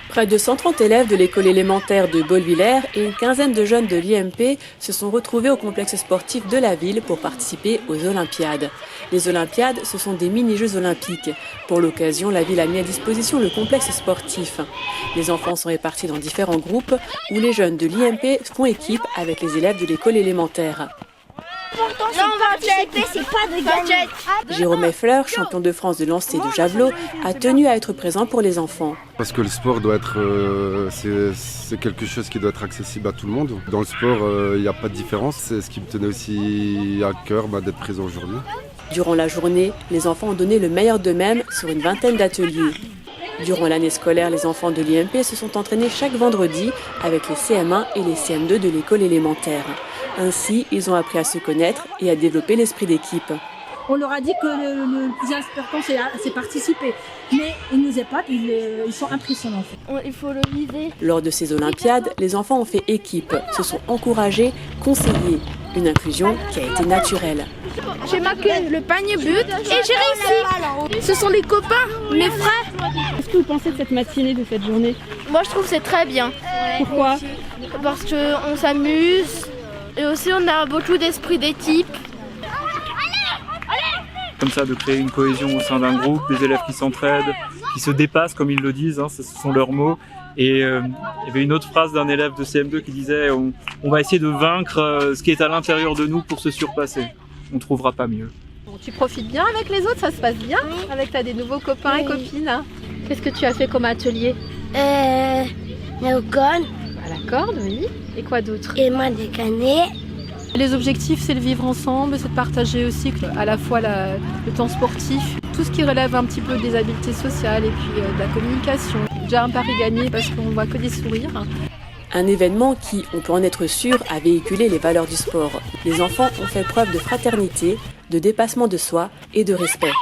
Près de 130 élèves de l'école élémentaire de Baulvillers et une quinzaine de jeunes de l'IMP se sont retrouvés au complexe sportif de la ville pour participer aux Olympiades. Les Olympiades, ce sont des mini-jeux olympiques. Pour l'occasion, la ville a mis à disposition le complexe sportif. Les enfants sont répartis dans différents groupes où les jeunes de l'IMP font équipe avec les élèves de l'école élémentaire. C'est pas de gagner. Jérôme Effleur, champion de France de lancer de javelot, a tenu à être présent pour les enfants. Parce que le sport doit être, c'est quelque chose qui doit être accessible à tout le monde. Dans le sport, il n'y a pas de différence. C'est ce qui me tenait aussi à cœur d'être présent aujourd'hui. Durant la journée, les enfants ont donné le meilleur d'eux-mêmes sur une vingtaine d'ateliers. Durant l'année scolaire, les enfants de l'IMP se sont entraînés chaque vendredi avec les CM1 et les CM2 de l'école élémentaire. Ainsi, ils ont appris à se connaître et à développer l'esprit d'équipe. On leur a dit que le plus important, c'est participer. Mais ils nous épatent, ils sont impressionnants. Il faut le viser. Lors de ces Olympiades, les enfants ont fait équipe, se sont encouragés, conseillés. Une inclusion qui a été naturelle. J'ai marqué le panier but et j'ai réussi. Ce sont les copains, mes frères. Qu'est-ce que vous pensez de cette matinée, de cette journée? Moi, je trouve que c'est très bien. Pourquoi? Parce qu'on s'amuse et aussi on a beaucoup d'esprit d'équipe. Comme ça, de créer une cohésion au sein d'un groupe, des élèves qui s'entraident, qui se dépassent comme ils le disent, ce sont leurs mots. Et il y avait une autre phrase d'un élève de CM2 qui disait on va essayer de vaincre ce qui est à l'intérieur de nous pour se surpasser. On ne trouvera pas mieux. Bon, tu profites bien avec les autres, ça se passe bien? Avec t'as des nouveaux copains et copines, hein? Qu'est-ce que tu as fait comme atelier? La corde. La corde, oui. Et quoi d'autre? Et moi des canets. Les objectifs, c'est le vivre ensemble, c'est de partager aussi à la fois le temps sportif, tout ce qui relève un petit peu des habiletés sociales et puis de la communication. Déjà un pari gagné parce qu'on voit que des sourires. Un événement qui, on peut en être sûr, a véhiculé les valeurs du sport. Les enfants ont fait preuve de fraternité, de dépassement de soi et de respect.